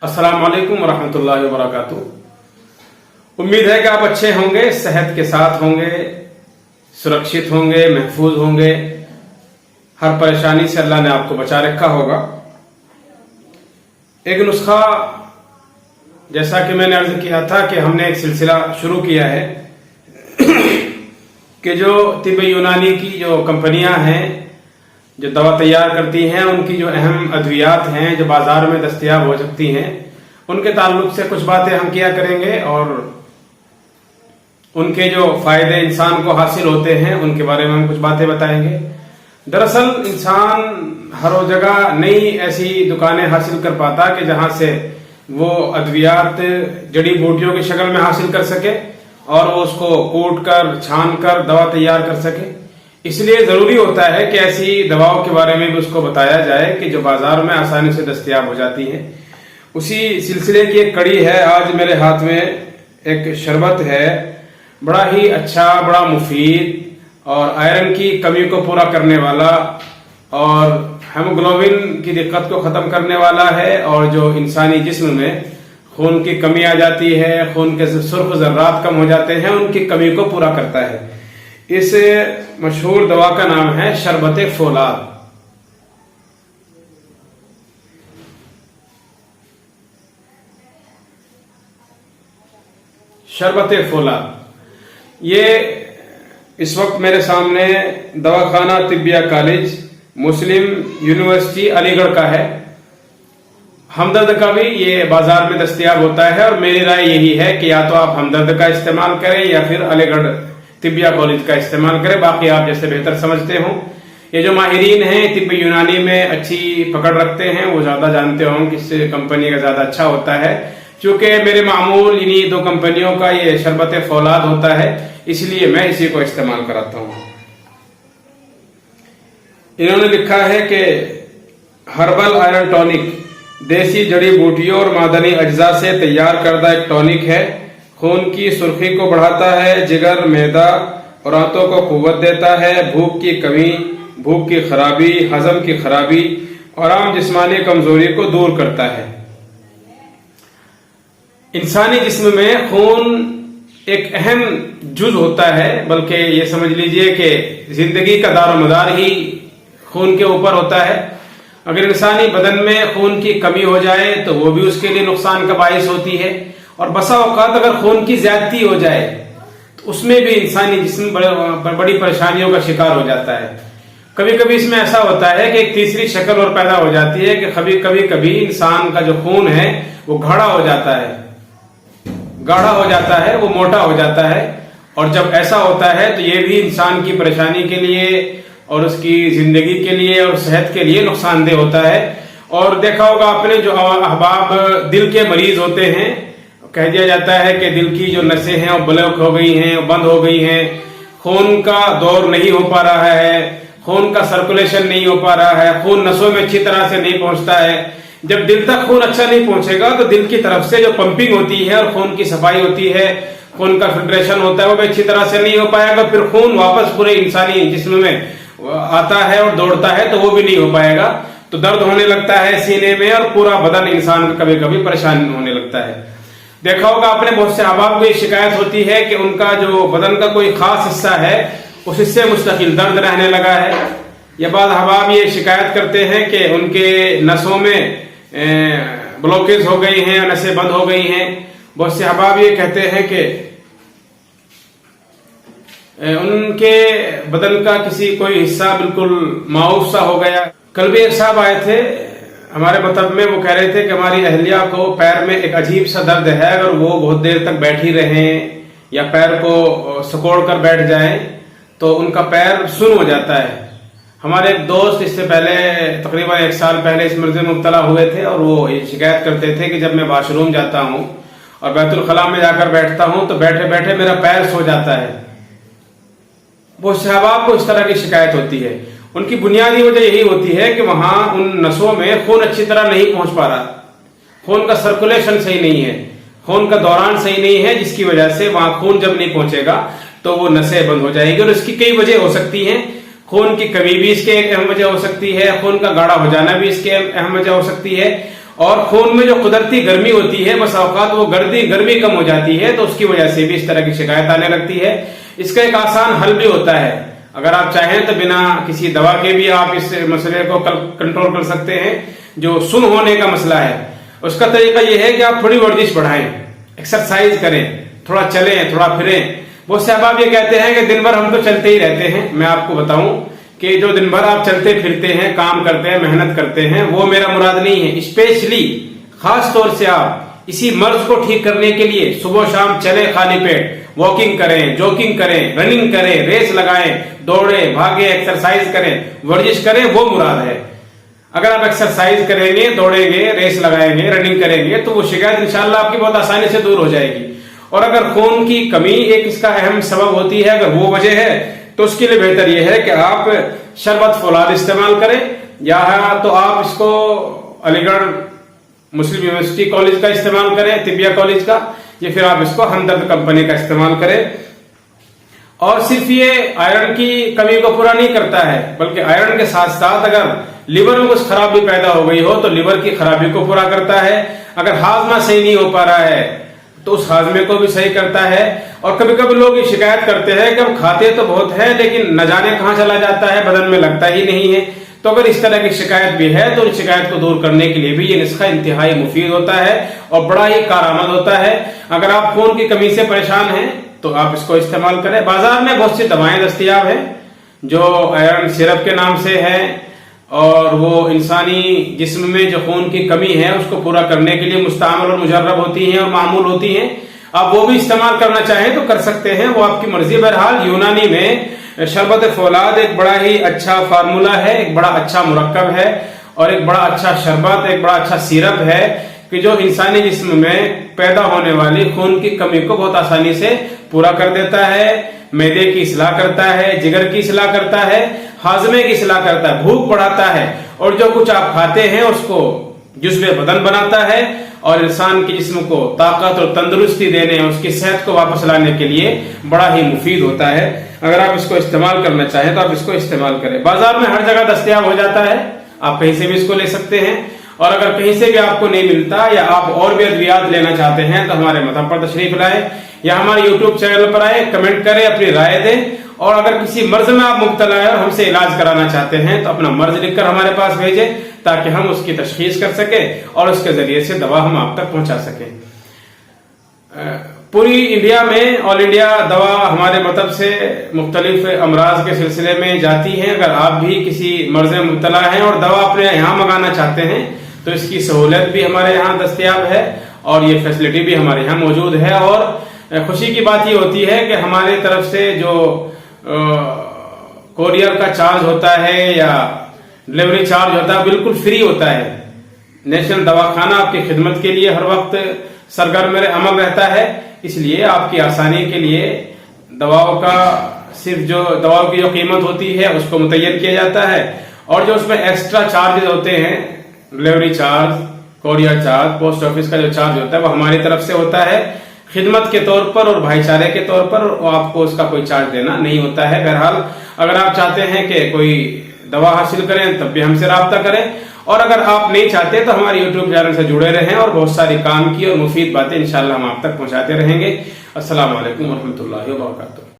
अस्सलाम वालेकुम वरहमतुल्लाहि वबरकातुहू। उम्मीद है कि आप अच्छे होंगे, सेहत के साथ होंगे, सुरक्षित होंगे, महफूज होंगे। हर परेशानी से अल्लाह ने आपको बचा रखा होगा। एक नुस्खा, जैसा कि मैंने अर्ज किया था कि हमने एक सिलसिला शुरू किया है कि जो तिब यूनानी की जो कंपनियां हैं जो दवा तैयार करती हैं, उनकी जो अहम अद्वियात हैं जो बाजार में दस्तयाब हो सकती हैं, उनके ताल्लुक से कुछ बातें हम किया करेंगे और उनके जो फायदे इंसान को हासिल होते हैं उनके बारे में हम कुछ बातें बताएंगे। दरअसल इंसान हर जगह नई ऐसी दुकानें हासिल कर पाता कि जहां से वो अद्वियात जड़ी बूटियों की शक्ल में हासिल कर सके और वो उसको कूट कर छान कर दवा तैयार कर सके। इसलिए जरूरी होता है कि ऐसी दवाओं के बारे में भी उसको बताया जाए कि जो बाजार में आसानी से दस्तयाब हो जाती हैं। उसी सिलसिले की एक कड़ी है। आज मेरे हाथ में एक शरबत है, बड़ा ही अच्छा, बड़ा मुफीद और आयरन की कमी को पूरा करने वाला और हेमोग्लोबिन की दिक्कत को खत्म करने वाला है। और जो इंसानी जिस्म में खून की कमी आ जाती है, खून के सुर्ख जर्रात कम हो जाते हैं, उनकी कमी को पूरा करता है। इस मशहूर दवा का नाम है शरबत फौलाद। शरबत फौलाद ये इस वक्त मेरे सामने दवाखाना तिब्बिया कॉलेज मुस्लिम यूनिवर्सिटी अलीगढ़ का है। हमदर्द का भी ये बाजार में दस्तयाब होता है और मेरी राय यही है कि या तो आप हमदर्द का इस्तेमाल करें या फिर अलीगढ़ तिब्बिया कॉलेज का इस्तेमाल करें। बाकी आप जैसे बेहतर समझते हो। ये जो माहिरीन हैं तिब यूनानी में अच्छी पकड़ रखते हैं, वो ज्यादा जानते हों किस कंपनी का ज्यादा अच्छा होता है। चूंकि मेरे मामूल इन्हीं दो कंपनियों का ये शरबत फौलाद होता है, इसलिए मैं इसी को इस्तेमाल कराता हूं। इन्होंने लिखा है कि हर्बल आयरन टॉनिक देसी जड़ी बूटियों और मादनी अज्जा से तैयार करदा एक टॉनिक है। खून की सुर्खी को बढ़ाता है, जिगर, मैदा और आंतों को कुव्वत देता है, भूख की कमी, भूख की खराबी, हजम की खराबी और आम जिस्मानी कमजोरी को दूर करता है। इंसानी जिस्म में खून एक अहम जुज होता है, बल्कि ये समझ लीजिए कि जिंदगी का दारोमदार ही खून के ऊपर होता है। अगर इंसानी बदन में खून की कमी हो जाए तो वो भी उसके लिए नुकसान का बाइस होती है। और बसा औकात अगर खून की ज्यादती हो जाए तो उसमें भी इंसानी जिस्म बड़ी परेशानियों का शिकार हो जाता है। कभी कभी इसमें ऐसा होता है कि एक तीसरी शक्ल और पैदा हो जाती है कि कभी इंसान का जो खून है वो गाढ़ा हो जाता है, वो मोटा हो जाता है। और जब ऐसा होता है तो ये भी इंसान की परेशानी के लिए और उसकी जिंदगी के लिए और सेहत के लिए नुकसानदेह होता है। और देखा होगा आपने जो अहबाब दिल के मरीज होते हैं, कह दिया जाता है कि दिल की जो नसें हैं वो ब्लॉक हो गई हैं, बंद हो गई हैं, खून का दौर नहीं हो पा रहा है, खून का सर्कुलेशन नहीं हो पा रहा है, खून नसों में अच्छी तरह से नहीं पहुंचता है। जब दिल तक खून अच्छा नहीं पहुंचेगा तो दिल की तरफ से जो पंपिंग होती है और खून की सफाई होती है, खून का फिल्ट्रेशन होता है, वो भी अच्छी तरह से नहीं हो पाएगा। फिर खून वापस पूरे इंसानी जिस्म में आता है और दौड़ता है तो वो भी नहीं हो पाएगा। तो दर्द होने लगता है सीने में और पूरा बदन इंसान का कभी कभी परेशान होने लगता है। देखा होगा आपने बहुत से अहबाब को शिकायत होती है कि उनका जो बदन का कोई खास हिस्सा है उस हिस्से मुस्तकिल दर्द रहने लगा है। या बाद अहबाब ये शिकायत करते हैं कि उनके नसों में ब्लॉकेज हो गई हैं, नसें बंद हो गई हैं। बहुत से अहबाब ये कहते हैं कि उनके बदन का किसी कोई हिस्सा बिल्कुल माऊफ सा हो गया। कल भी एक साहब आए थे हमारे मतलब में, वो कह रहे थे कि हमारी अहलिया को पैर में एक अजीब सा दर्द है, अगर वो बहुत देर तक बैठी रहें या पैर को सिकोड़ कर बैठ जाएं तो उनका पैर सुन्न हो जाता है। हमारे एक दोस्त इससे पहले तकरीबन 1 साल पहले इस मर्ज में मुब्तला हुए थे और वो ये शिकायत करते थे कि जब मैं वॉशरूम जाता हूं और बैतुल खला में जाकर बैठता हूं तो बैठे बैठे मेरा पैर सो जाता है। वो शहबाब को इस तरह की शिकायत होती है। उनकी बुनियादी वजह यही होती है कि वहां उन नसों में खून अच्छी तरह नहीं पहुंच पा रहा, खून का सर्कुलेशन सही नहीं है, खून का दौरान सही नहीं है, जिसकी वजह से वहां खून जब नहीं पहुंचेगा तो वो नसें बंद हो जाएगी। और इसकी कई वजह हो सकती हैं। खून की कमी भी इसके एक अहम वजह हो सकती है, खून का गाढ़ा हो जाना भी इसकी अहम वजह हो सकती है। اور خون میں جو قدرتی گرمی ہوتی ہے بس اوقات وہ گرمی کم ہو جاتی ہے، تو اس کی وجہ سے بھی اس طرح کی شکایت آنے لگتی ہے۔ اس کا ایک آسان حل بھی ہوتا ہے، اگر آپ چاہیں تو بنا کسی دوا کے بھی آپ اس مسئلے کو کنٹرول کر سکتے ہیں۔ جو سن ہونے کا مسئلہ ہے اس کا طریقہ یہ ہے کہ آپ تھوڑی ورزش بڑھائیں، ایکسرسائز کریں، تھوڑا چلیں، تھوڑا پھریں۔ بہت سے احباب یہ کہتے ہیں کہ دن بھر ہم تو چلتے ہی رہتے ہیں۔ میں آپ کو بتاؤں کہ جو دن بھر آپ چلتے پھرتے ہیں، کام کرتے ہیں، محنت کرتے ہیں، وہ میرا مراد نہیں ہے۔ اسپیشلی خاص طور سے آپ اسی مرض کو ٹھیک کرنے کے لیے صبح و شام چلیں، خالی پیٹ واکنگ کریں، جوکنگ کریں، رننگ کریں، ریس لگائیں، دوڑیں، بھاگیں، ایکسرسائز کریں، ورزش کریں، وہ مراد ہے۔ اگر آپ ایکسرسائز کریں گے، دوڑیں گے، ریس لگائیں گے، رننگ کریں گے تو وہ شکایت انشاءاللہ آپ کی بہت آسانی سے دور ہو جائے گی۔ اور اگر خون کی کمی ایک اس کا اہم سبب ہوتی ہے، اگر وہ وجہ ہے تو اس کے لیے بہتر یہ ہے کہ آپ شربت فولاد استعمال کریں، یا تو آپ اس کو علی گڑھ مسلم یونیورسٹی کالج کا استعمال کریں، طبیہ کالج کا، یا پھر آپ اس کو ہمدرد کمپنی کا استعمال کریں۔ اور صرف یہ آئرن کی کمی کو پورا نہیں کرتا ہے، بلکہ آئرن کے ساتھ ساتھ اگر لیور میں کچھ خرابی پیدا ہو گئی ہو تو لیور کی خرابی کو پورا کرتا ہے۔ اگر ہاضمہ صحیح نہیں ہو پا رہا ہے تو اس ہاضمے کو بھی صحیح کرتا ہے۔ اور کبھی کبھی لوگ یہ شکایت کرتے ہیں کہ ہم کھاتے تو بہت ہے لیکن نہ جانے کہاں چلا جاتا ہے، بدن میں لگتا ہی نہیں ہے۔ تو اگر اس طرح کی شکایت بھی ہے تو ان شکایت کو دور کرنے کے لیے بھی یہ نسخہ انتہائی مفید ہوتا ہے اور بڑا ہی کارآمد ہوتا ہے۔ اگر آپ خون کی کمی سے پریشان ہیں تو آپ اس کو استعمال کریں۔ بازار میں بہت سی دوائیں دستیاب ہیں جو آئرن سرپ کے نام سے ہے، اور وہ انسانی جسم میں جو خون کی کمی ہے اس کو پورا کرنے کے لیے مستعمل اور مجرب ہوتی ہیں اور معمول ہوتی ہیں۔ آپ وہ بھی استعمال کرنا چاہیں تو کر سکتے ہیں، وہ آپ کی مرضی۔ بہرحال یونانی میں شربت فولاد ایک بڑا ہی اچھا فارمولا ہے، ایک بڑا اچھا مرکب ہے، اور ایک بڑا اچھا شربت، ایک بڑا اچھا سیرپ ہے کہ جو انسانی جسم میں پیدا ہونے والی خون کی کمی کو بہت آسانی سے پورا کر دیتا ہے۔ معدے کی اصلاح کرتا ہے، جگر کی اصلاح کرتا ہے، ہاضمے کی اصلاح کرتا ہے، بھوک بڑھاتا ہے، اور جو کچھ آپ کھاتے ہیں اس کو جزو بدن بناتا ہے، اور انسان کے جسم کو طاقت اور تندرستی دینے، اس کی صحت کو واپس لانے کے لیے بڑا ہی مفید ہوتا ہے۔ اگر آپ اس کو استعمال کرنا چاہیں تو آپ اس کو استعمال کریں۔ بازار میں ہر جگہ دستیاب ہو جاتا ہے، آپ کہیں سے بھی اس کو لے سکتے ہیں۔ اور اگر کہیں سے بھی آپ کو نہیں ملتا یا آپ اور بھی ادویات لینا چاہتے ہیں تو ہمارے مطب پر تشریف لائیں یا ہمارے یوٹیوب چینل پر آئے، کمنٹ کریں، اپنی رائے دیں۔ اور اگر کسی مرض میں آپ مبتلا ہیں اور ہم سے علاج کرانا چاہتے ہیں تو اپنا مرض لکھ کر ہمارے پاس بھیجیں تاکہ ہم اس کی تشخیص کر سکیں اور اس کے ذریعے سے دوا ہم آپ تک پہنچا سکیں۔ پوری انڈیا میں آل انڈیا دوا ہمارے مطلب سے مختلف امراض کے سلسلے میں جاتی ہیں۔ اگر آپ بھی کسی مرض میں مبتلا ہیں اور دوا اپنے یہاں منگانا چاہتے ہیں تو اس کی سہولت بھی ہمارے یہاں دستیاب ہے اور یہ فیسلٹی بھی ہمارے یہاں موجود ہے۔ اور خوشی کی بات یہ ہوتی ہے کہ ہماری طرف سے جو کوریئر کا چارج ہوتا ہے یا ڈلیوری چارج ہوتا ہے بالکل فری ہوتا ہے۔ نیشنل دواخانہ آپ کی خدمت کے لیے ہر وقت سرگرم عمل رہتا ہے، اس لیے آپ کی آسانی کے لیے دواؤں کا صرف جو دواؤں کی جو قیمت ہوتی ہے اس کو متعین کیا جاتا ہے، اور جو اس میں ایکسٹرا چارجز ہوتے ہیں، delivery charge, courier charge, post office کا جو چارج ہوتا ہے وہ ہماری طرف سے ہوتا ہے خدمت کے طور پر اور بھائی چارے کے طور پر، آپ کو اس کا کوئی چارج دینا نہیں ہوتا ہے۔ بہرحال اگر آپ چاہتے ہیں کہ کوئی دوا حاصل کریں تب بھی ہم سے رابطہ کریں، اور اگر آپ نہیں چاہتے تو ہماری یوٹیوب چینل سے جڑے رہیں اور بہت ساری کام کی اور مفید باتیں انشاءاللہ ہم آپ تک پہنچاتے رہیں گے۔ السلام علیکم ورحمۃ اللہ وبرکاتہ۔